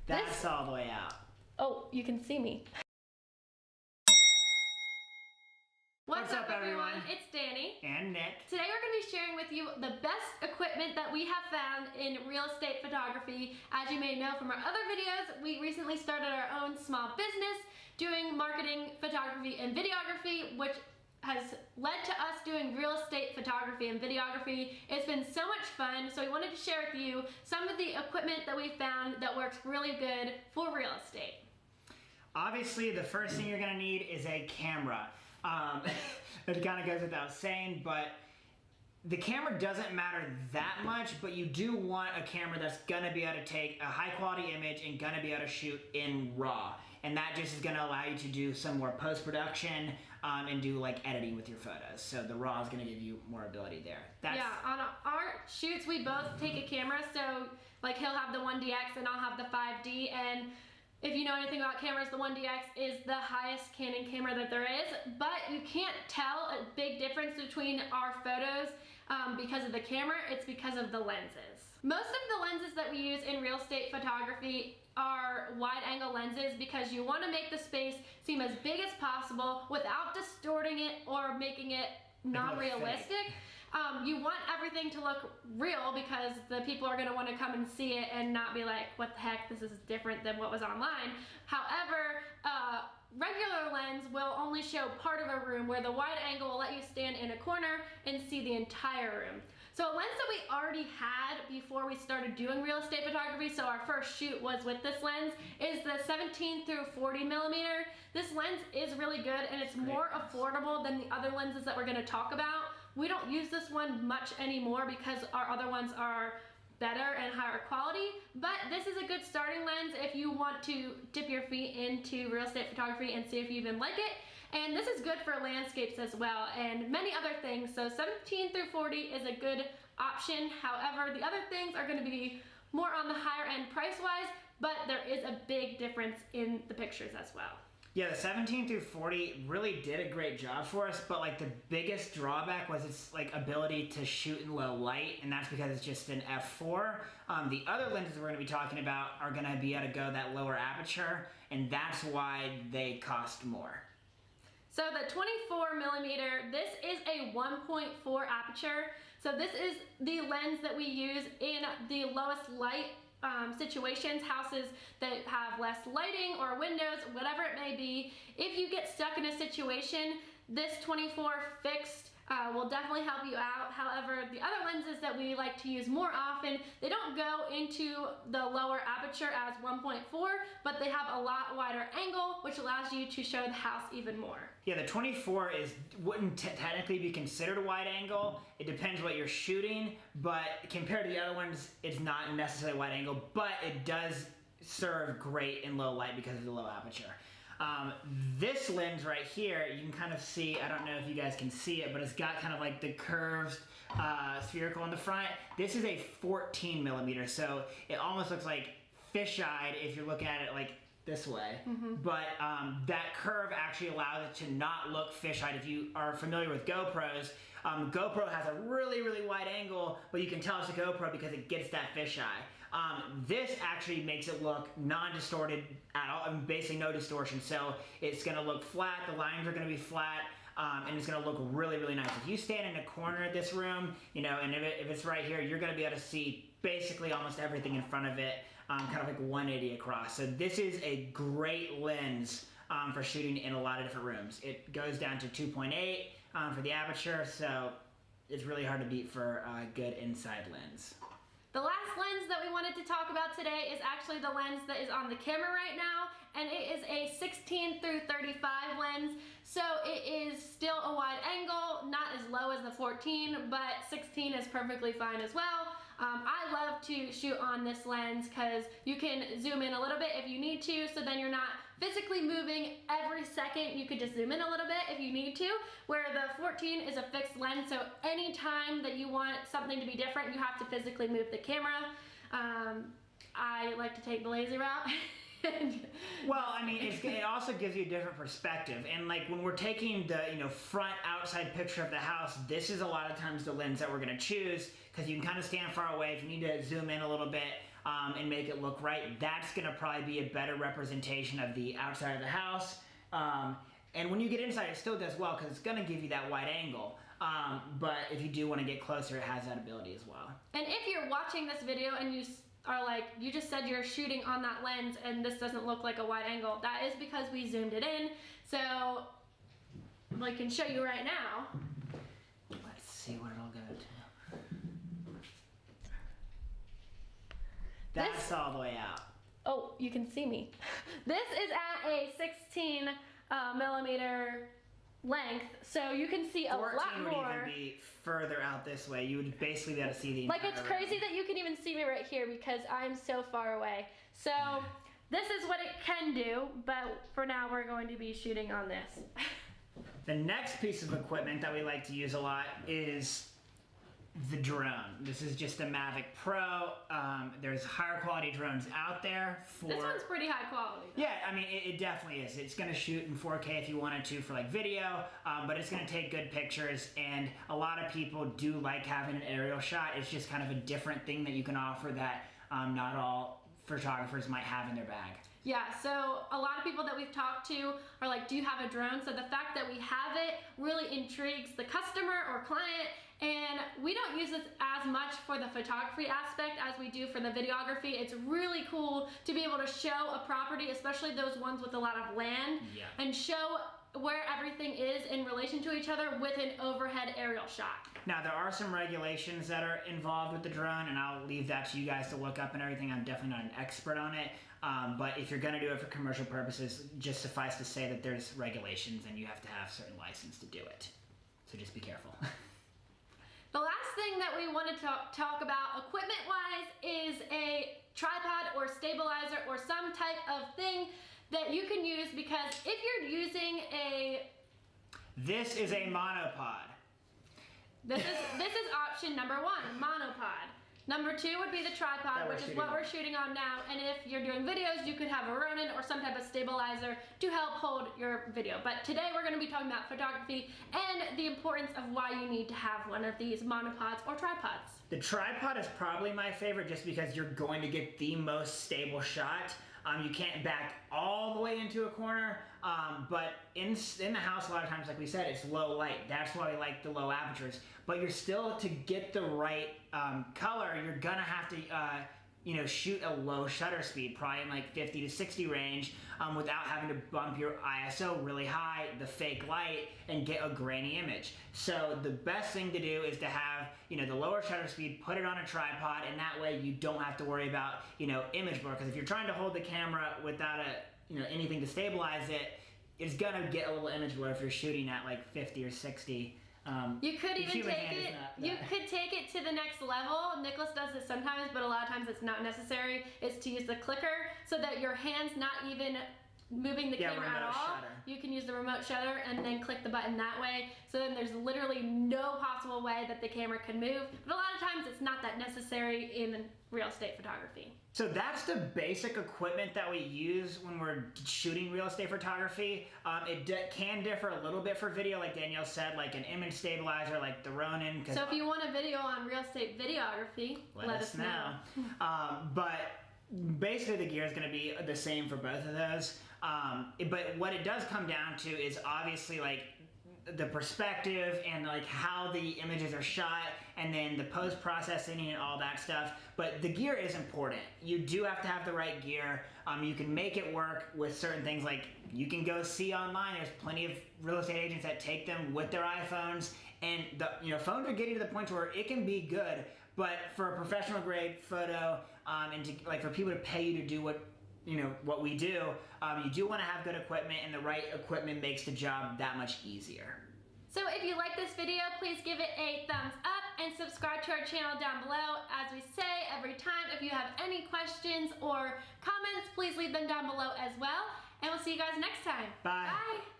That's all the way out. Oh, you can see me. What's up everyone? It's Dani. And Nick. Today we're going to be sharing with you the best equipment that we have found in real estate photography. As you may know from our other videos, we recently started our own small business doing marketing, photography, and videography, which has led to us doing real estate photography and videography. It's been so much fun, so we wanted to share with you some of the equipment that we found that works really good for real estate. Obviously, the first thing you're going to need is a camera. It kind of goes without saying, but the camera doesn't matter that much, but you do want a camera that's gonna be able to take a high quality image and gonna be able to shoot in RAW. And that just is gonna allow you to do some more post-production and do like editing with your photos. So the RAW is gonna give you more ability there. Yeah, on our shoots, we both take a camera, so like he'll have the 1DX and I'll have the 5D, and if you know anything about cameras, the 1DX is the highest Canon camera that there is, but you can't tell a big difference between our photos because of the camera. It's because of the lenses. Most of the lenses that we use in real estate photography are wide angle lenses because you want to make the space seem as big as possible without distorting it or making it non-realistic. You want everything to look real because the people are going to want to come and see it and not be like, what the heck, this is different than what was online. However, regular lens will only show part of a room, where the wide angle will let you stand in a corner and see the entire room. So a lens that we already had before we started doing real estate photography, so our first shoot was with this lens, is the 17 through 40 millimeter. This lens is really good and it's more affordable than the other lenses that we're going to talk about. We don't use this one much anymore because our other ones are better and higher quality, but this is a good starting lens if you want to dip your feet into real estate photography and see if you even like it. And this is good for landscapes as well and many other things. So 17 through 40 is a good option. However, the other things are going to be more on the higher end price wise, but there is a big difference in the pictures as well. Yeah, the 17 through 40 really did a great job for us, but like the biggest drawback was its like ability to shoot in low light, and that's because it's just an f4. The other lenses we're going to be talking about are going to be able to go that lower aperture, and that's why they cost more. So the 24 millimeter, this is a 1.4 aperture. So this is the lens that we use in the lowest light situations, houses that have less lighting or windows, whatever it may be. If you get stuck in a situation, this 24 fixed will definitely help you out. However, the other lenses that we like to use more often, they don't go into the lower aperture as 1.4, but they have a lot wider angle, which allows you to show the house even more. Yeah, the 24 wouldn't technically be considered a wide angle. It depends what you're shooting, but compared to the other ones, it's not necessarily a wide angle, but it does serve great in low light because of the low aperture. This lens right here, you can kind of see, I don't know if you guys can see it, but it's got kind of like the curved spherical in the front. This is a 14 millimeter, so it almost looks like fisheye if you're looking at it like this way. But that curve actually allows it to not look fisheye. If you are familiar with GoPros, GoPro has a really, really wide angle, but you can tell it's a GoPro because it gets that fisheye. This actually makes it look non-distorted at all, basically no distortion. So it's going to look flat, the lines are going to be flat, and it's going to look really, really nice. If you stand in a corner of this room, you know, and if it's right here, you're going to be able to see basically almost everything in front of it, kind of like 180 across. So this is a great lens for shooting in a lot of different rooms. It goes down to 2.8 for the aperture, so it's really hard to beat for a good inside lens. The last lens that we wanted to talk about today is actually the lens that is on the camera right now, and it is a 16 through 35 lens. So it is still a wide angle, not as low as the 14, but 16 is perfectly fine as well. I love to shoot on this lens because you can zoom in a little bit if you need to, so then you're not physically moving every second. You could just zoom in a little bit if you need to, where the 14 is a fixed lens, so anytime that you want something to be different, you have to physically move the camera. I like to take the lazy route. Well, I mean, it also gives you a different perspective, and like when we're taking the front outside picture of the house, this is a lot of times the lens that we're going to choose because you can kind of stand far away. If you need to zoom in a little bit, and make it look right, that's going to probably be a better representation of the outside of the house. And when you get inside, it still does well because it's going to give you that wide angle. But if you do want to get closer, it has that ability as well. And if you're watching this video and you are like, you just said you're shooting on that lens and this doesn't look like a wide angle, that is because we zoomed it in. So I can show you right now. Let's see what it'll go to. That's all the way out. Oh, you can see me. This is at a 16 millimeter length, so you can see a lot 14 would more. even be further out this way. You would basically be able to see the Like, it's entire crazy that you can even see me right here because I'm so far away. So this is what it can do, but for now we're going to be shooting on this. The next piece of equipment that we like to use a lot is the drone. This is just a Mavic Pro. There's higher quality drones out there for... This one's pretty high quality, though. Yeah, I mean, it definitely is. It's gonna shoot in 4K if you wanted to for like video, but it's gonna take good pictures, and a lot of people do like having an aerial shot. It's just kind of a different thing that you can offer that not all photographers might have in their bag. Yeah, so a lot of people that we've talked to are like, do you have a drone? So the fact that we have it really intrigues the customer or client, and we don't use this as much for the photography aspect as we do for the videography. It's really cool to be able to show a property, especially those ones with a lot of land, and show where everything is in relation to each other with an overhead aerial shot. Now, there are some regulations that are involved with the drone, and I'll leave that to you guys to look up and everything. I'm definitely not an expert on it, but if you're gonna do it for commercial purposes, just suffice to say that there's regulations and you have to have certain license to do it. So just be careful. The last thing that we want to talk about equipment-wise is a tripod or stabilizer or some type of thing that you can use, because if you're using a... This is a monopod. This is option number 1, monopod. Number 2 would be the tripod, which is what we're shooting on now. And if you're doing videos, you could have a Ronin or some type of stabilizer to help hold your video. But today we're going to be talking about photography and the importance of why you need to have one of these monopods or tripods. The tripod is probably my favorite just because you're going to get the most stable shot. You can't back all the way into a corner, but in the house, a lot of times, like we said, it's low light. That's why we like the low apertures. But you're still, to get the right color, you're gonna have to shoot a low shutter speed, probably in like 50 to 60 range, without having to bump your ISO really high, the fake light, and get a grainy image. So the best thing to do is to have, the lower shutter speed, put it on a tripod, and that way you don't have to worry about, image blur. Because if you're trying to hold the camera without anything to stabilize it, it's gonna get a little image blur if you're shooting at like 50 or 60. You could even take it. You could take it to the next level. Nicholas does this sometimes, but a lot of times it's not necessary. It's to use the clicker so that your hand's not even moving the camera at all. Shutter. You can use the remote shutter and then click the button that way. So then there's literally no possible way that the camera can move. But a lot of times it's not that necessary in real estate photography. So that's the basic equipment that we use when we're shooting real estate photography. It can differ a little bit for video, like Danielle said, like an image stabilizer, like the Ronin. So if you want a video on real estate videography, let us know. But basically the gear is going to be the same for both of those. But what it does come down to is obviously like the perspective and like how the images are shot, and then the post-processing and all that stuff. But the gear is important. You do have to have the right gear. You can make it work with certain things, like you can go see online. There's plenty of real estate agents that take them with their iPhones, and the phones are getting to the point where it can be good. But for a professional grade photo, and for people to pay you to do what we do, you do want to have good equipment, and the right equipment makes the job that much easier. So if you like this video, please give it a thumbs up and subscribe to our channel down below. As we say every time, if you have any questions or comments, please leave them down below as well. And we'll see you guys next time. Bye. Bye.